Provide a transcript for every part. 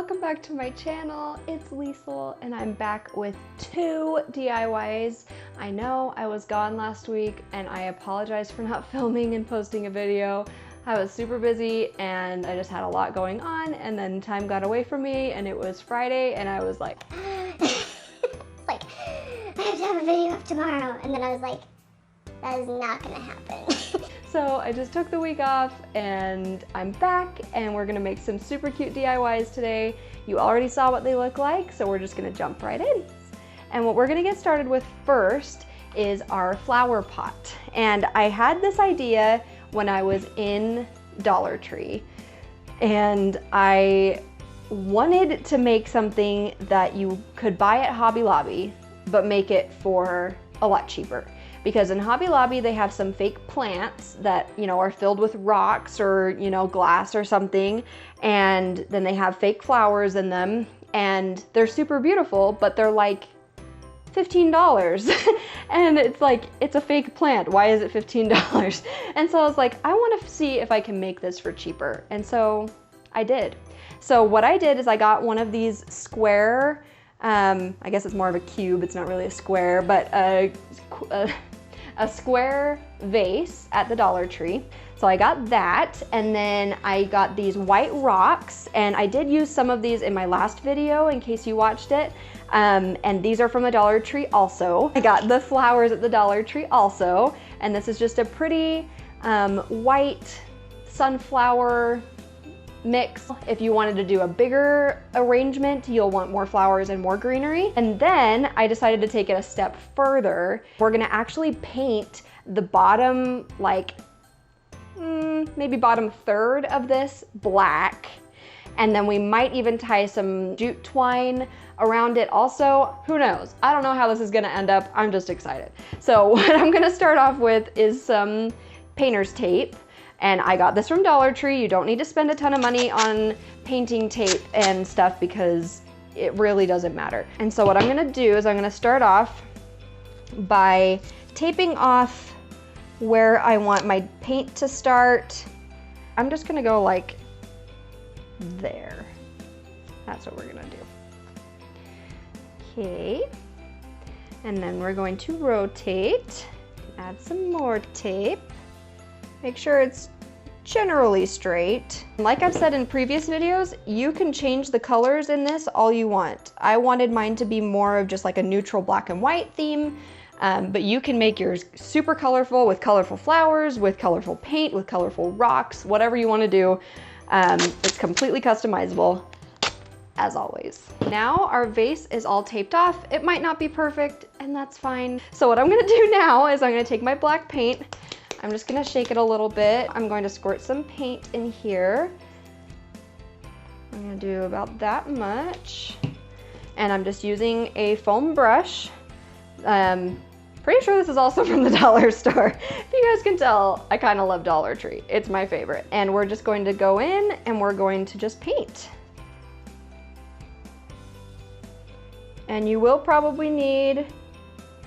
welcome back to my channel. It's Liesl and I'm back with 2 DIYs. I know I was gone last week and I apologize for not filming and posting a video. I was super busy and I just had a lot going on, and then time got away from me and it was Friday and I was like, like, I have to have a video up tomorrow, and then I was like, that is not gonna happen. So I just took the week off and I'm back and we're gonna make some super cute DIYs today. You already saw what they look like, so we're just gonna jump right in. And what we're gonna get started with first is our flower pot. And I had this idea when I was in Dollar Tree, and I wanted to make something that you could buy at Hobby Lobby, but make it for a lot cheaper. Because in Hobby Lobby, they have some fake plants that, are filled with rocks or, glass or something. And then they have fake flowers in them and they're super beautiful, but they're like $15. And it's like, it's a fake plant. Why is it $15? And so I was like, I want to see if I can make this for cheaper. And so I did. So what I did is I got one of these square, I guess it's more of a cube, it's not really a square, but a square vase at the Dollar Tree. So I got that, and then I got these white rocks, and I did use some of these in my last video in case you watched it. And these are from the Dollar Tree also. I got the flowers at the Dollar Tree also, and this is just a pretty white sunflower mix. If you wanted to do a bigger arrangement, you'll want more flowers and more greenery. And then I decided to take it a step further. We're gonna actually paint the bottom, maybe bottom third of this black. And then we might even tie some jute twine around it also. Who knows? I don't know how this is gonna end up. I'm just excited. So what I'm gonna start off with is some painter's tape. And I got this from Dollar Tree. You don't need to spend a ton of money on painting tape and stuff because it really doesn't matter. And so what I'm gonna do is I'm gonna start off by taping off where I want my paint to start. I'm just gonna go like there. That's what we're gonna do. Okay. And then we're going to rotate, add some more tape. Make sure it's generally straight. Like I've said in previous videos, you can change the colors in this all you want. I wanted mine to be more of just like a neutral black and white theme, but you can make yours super colorful with colorful flowers, with colorful paint, with colorful rocks, whatever you want to do. It's completely customizable, as always. Now our vase is all taped off. It might not be perfect, and that's fine. So what I'm gonna do now is I'm gonna take my black paint. I'm just gonna shake it a little bit. I'm going to squirt some paint in here. I'm gonna do about that much. And I'm just using a foam brush. Pretty sure this is also from the dollar store. If you guys can tell, I kind of love Dollar Tree. It's my favorite. And we're just going to go in and we're going to just paint. And you will probably need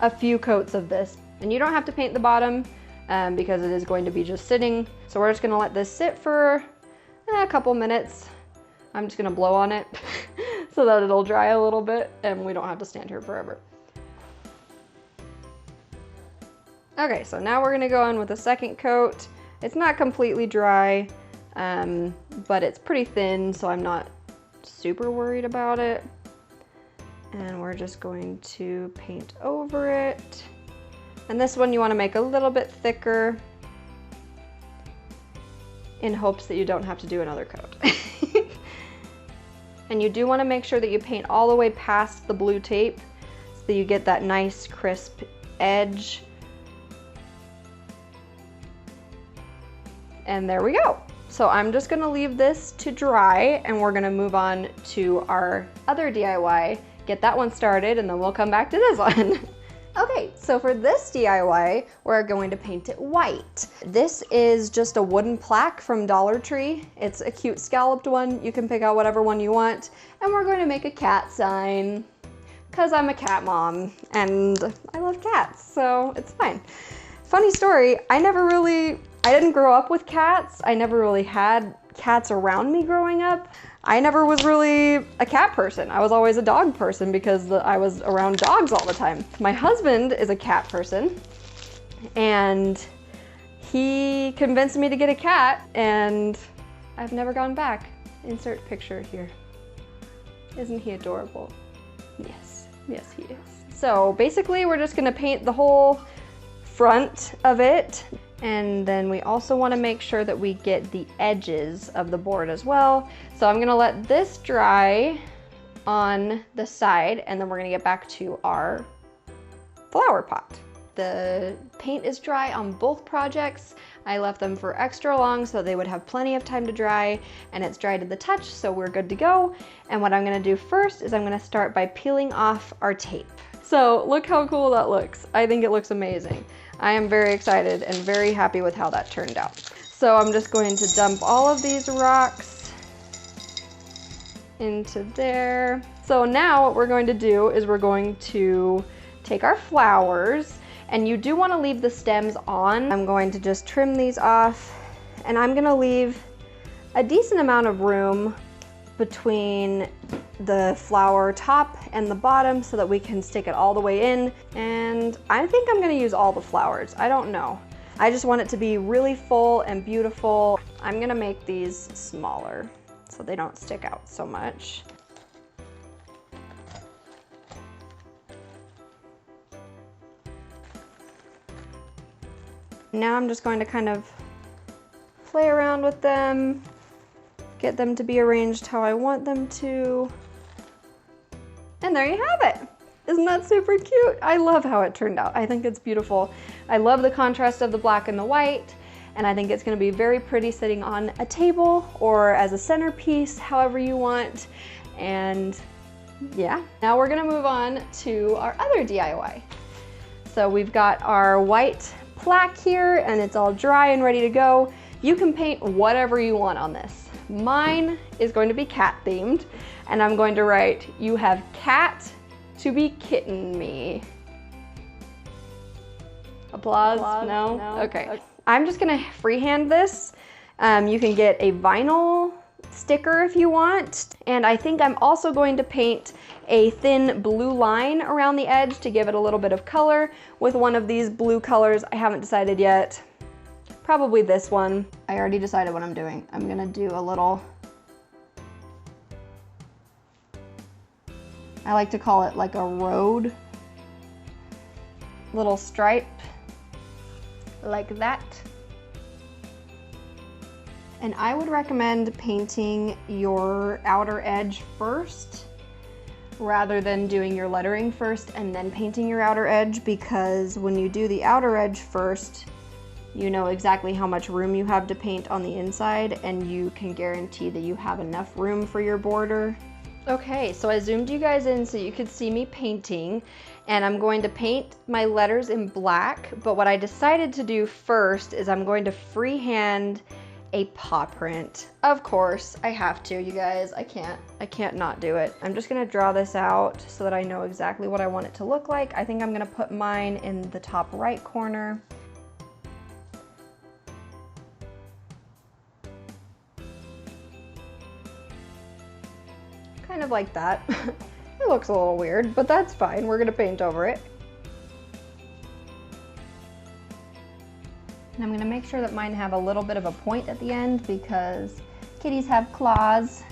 a few coats of this. And you don't have to paint the bottom, because it is going to be just sitting. So we're just gonna let this sit for a couple minutes. I'm just gonna blow on it so that it'll dry a little bit and we don't have to stand here forever. Okay, so now we're gonna go in with a second coat. It's not completely dry, but it's pretty thin, so I'm not super worried about it. And we're just going to paint over it. And this one you want to make a little bit thicker in hopes that you don't have to do another coat. And you do want to make sure that you paint all the way past the blue tape so that you get that nice crisp edge. And there we go. So I'm just going to leave this to dry and we're going to move on to our other DIY, get that one started, and then we'll come back to this one. Okay, so for this DIY, we're going to paint it white. This is just a wooden plaque from Dollar Tree. It's a cute scalloped one. You can pick out whatever one you want. And we're going to make a cat sign because I'm a cat mom and I love cats, so it's fine. Funny story, I didn't grow up with cats. I never really had cats around me growing up. I never was really a cat person. I was always a dog person because I was around dogs all the time. My husband is a cat person, and he convinced me to get a cat, and I've never gone back. Insert picture here. Isn't he adorable? Yes, yes he is. So basically we're just gonna paint the whole front of it, and then we also want to make sure that we get the edges of the board as well. So I'm gonna let this dry on the side, and then we're gonna get back to our flower pot. The paint is dry on both projects. I left them for extra long so they would have plenty of time to dry, and it's dry to the touch, so we're good to go. And what I'm gonna do first is I'm gonna start by peeling off our tape. So look how cool that looks. I think it looks amazing. I am very excited and very happy with how that turned out. So I'm just going to dump all of these rocks into there. So now what we're going to do is we're going to take our flowers, and you do want to leave the stems on. I'm going to just trim these off, and I'm going to leave a decent amount of room between the flower top and the bottom so that we can stick it all the way in. And I think I'm going to use all the flowers. I don't know. I just want it to be really full and beautiful. I'm going to make these smaller so they don't stick out so much. Now I'm just going to kind of play around with them, get them to be arranged how I want them to. And there you have it. Isn't that super cute? I love how it turned out. I think it's beautiful. I love the contrast of the black and the white, and I think it's gonna be very pretty sitting on a table or as a centerpiece, however you want. And yeah, now we're gonna move on to our other DIY. So we've got our white plaque here, and it's all dry and ready to go. You can paint whatever you want on this. Mine is going to be cat themed, and I'm going to write, "You have cat to be kitten me." Applause? No? Okay. I'm just gonna freehand this. You can get a vinyl sticker if you want. And I think I'm also going to paint a thin blue line around the edge to give it a little bit of color with one of these blue colors. I haven't decided yet. Probably this one. I already decided what I'm doing. I'm gonna do a little, I like to call it like a road, little stripe like that. And I would recommend painting your outer edge first rather than doing your lettering first and then painting your outer edge, because when you do the outer edge first, you know exactly how much room you have to paint on the inside, and you can guarantee that you have enough room for your border. Okay, so I zoomed you guys in so you could see me painting, and I'm going to paint my letters in black, but what I decided to do first is I'm going to freehand a paw print. Of course, I have to, you guys. I can't not do it. I'm just gonna draw this out so that I know exactly what I want it to look like. I think I'm gonna put mine in the top right corner. Kind of like that. It looks a little weird, but that's fine. We're gonna paint over it. And I'm gonna make sure that mine have a little bit of a point at the end because kitties have claws.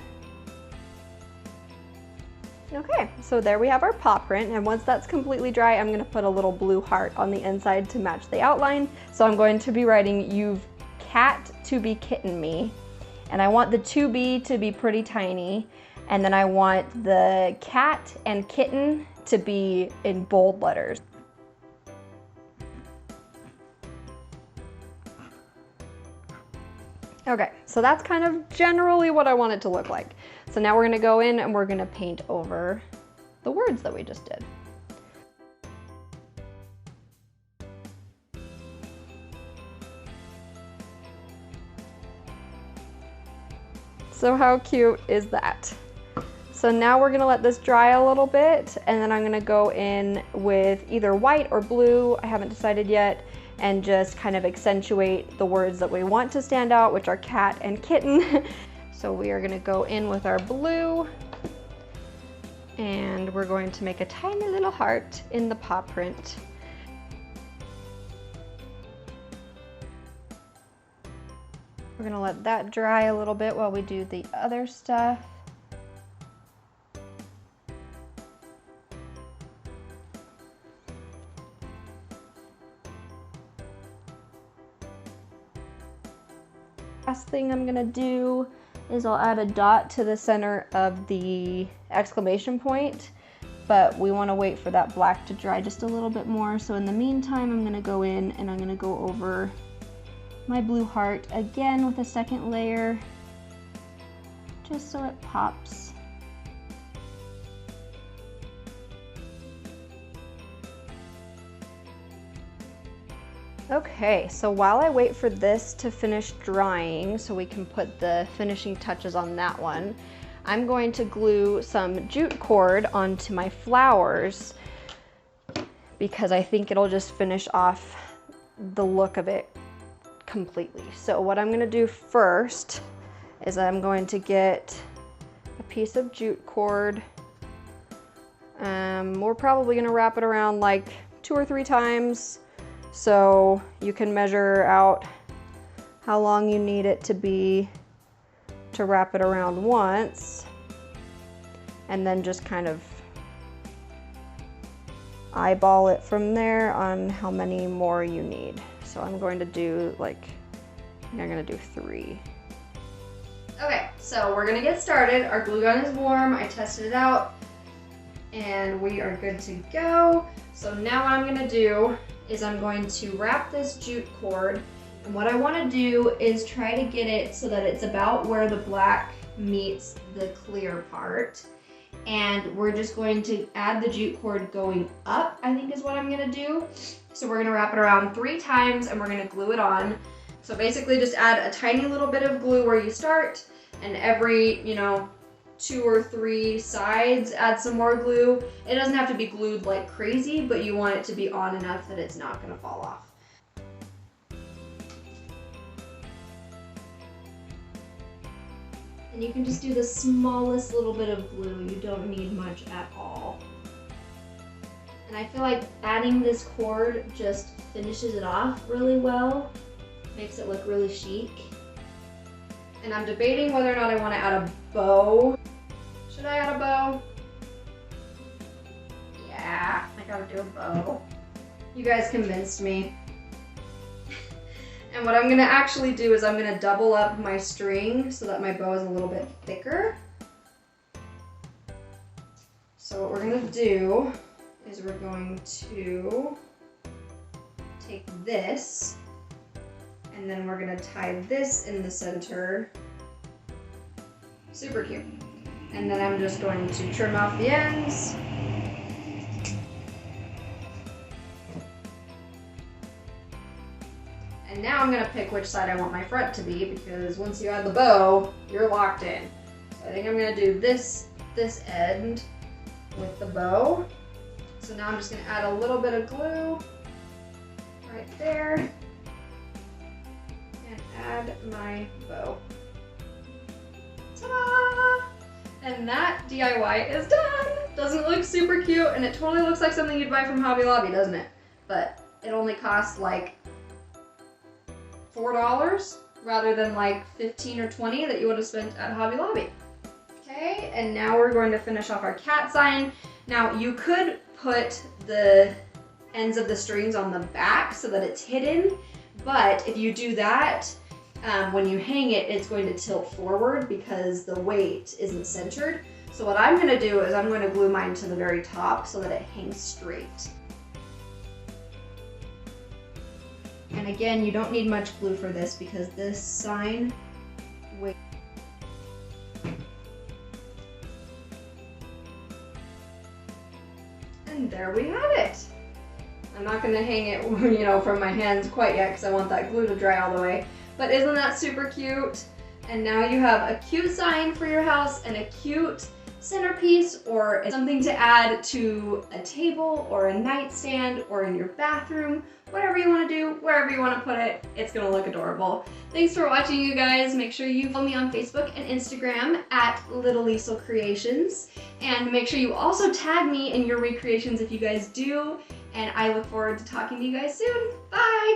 Okay, so there we have our paw print, and once that's completely dry, I'm gonna put a little blue heart on the inside to match the outline. So I'm going to be writing, "You've cat to be kitten me," and I want the "to be" to be pretty tiny, and then I want the cat and kitten to be in bold letters. Okay, so that's kind of generally what I want it to look like. So now we're gonna go in and we're gonna paint over the words that we just did. So how cute is that? So now we're gonna let this dry a little bit, and then I'm gonna go in with either white or blue, I haven't decided yet, and just kind of accentuate the words that we want to stand out, which are cat and kitten. So we are gonna go in with our blue, and we're going to make a tiny little heart in the paw print. We're gonna let that dry a little bit while we do the other stuff. Last thing I'm gonna do is I'll add a dot to the center of the exclamation point, but we wanna wait for that black to dry just a little bit more. So in the meantime, I'm gonna go in and I'm gonna go over my blue heart again with a second layer, just so it pops. Okay, so while I wait for this to finish drying so we can put the finishing touches on that one, I'm going to glue some jute cord onto my flowers because I think it'll just finish off the look of it completely. So what I'm gonna do first is I'm going to get a piece of jute cord. We're probably gonna wrap it around like 2 or 3 times, so you can measure out how long you need it to be to wrap it around once, and then just kind of eyeball it from there on how many more you need. So I'm going to do I'm gonna do 3. Okay, so we're gonna get started. Our glue gun is warm. I tested it out and we are good to go. So now what I'm gonna do is I'm going to wrap this jute cord, and what I wanna do is try to get it so that it's about where the black meets the clear part. And we're just going to add the jute cord going up, I think is what I'm gonna do. So we're gonna wrap it around 3 times and we're gonna glue it on. So basically just add a tiny little bit of glue where you start, and every, 2 or 3 sides add some more glue. It doesn't have to be glued like crazy, but you want it to be on enough that it's not gonna fall off. And you can just do the smallest little bit of glue. You don't need much at all. And I feel like adding this cord just finishes it off really well. Makes it look really chic. And I'm debating whether or not I want to add a bow. Should I add a bow? Yeah, I gotta do a bow. You guys convinced me. And what I'm gonna actually do is I'm gonna double up my string so that my bow is a little bit thicker. So what we're gonna do is we're going to take this, and then we're gonna tie this in the center. Super cute. And then I'm just going to trim off the ends. And now I'm gonna pick which side I want my front to be, because once you add the bow, you're locked in. So I think I'm gonna do this end with the bow. So now I'm just gonna add a little bit of glue right there and add my bow. Ta-da! And that DIY is done. Doesn't it look super cute? And it totally looks like something you'd buy from Hobby Lobby, doesn't it? But it only costs like $4 rather than like 15 or 20 that you would have spent at Hobby Lobby. Okay, and now we're going to finish off our cat sign. Now you could put the ends of the strings on the back so that it's hidden, but if you do that, when you hang it, it's going to tilt forward because the weight isn't centered. So what I'm gonna do is I'm gonna glue mine to the very top so that it hangs straight. And again, you don't need much glue for this because this sign weighs. And there we have it. I'm not gonna hang it, from my hands quite yet because I want that glue to dry all the way. But isn't that super cute? And now you have a cute sign for your house and a cute centerpiece or something to add to a table or a nightstand or in your bathroom. Whatever you want to do, wherever you want to put it, it's going to look adorable. Thanks for watching, you guys. Make sure you follow me on Facebook and Instagram at Little Liesl Creations. And make sure you also tag me in your recreations if you guys do. And I look forward to talking to you guys soon. Bye!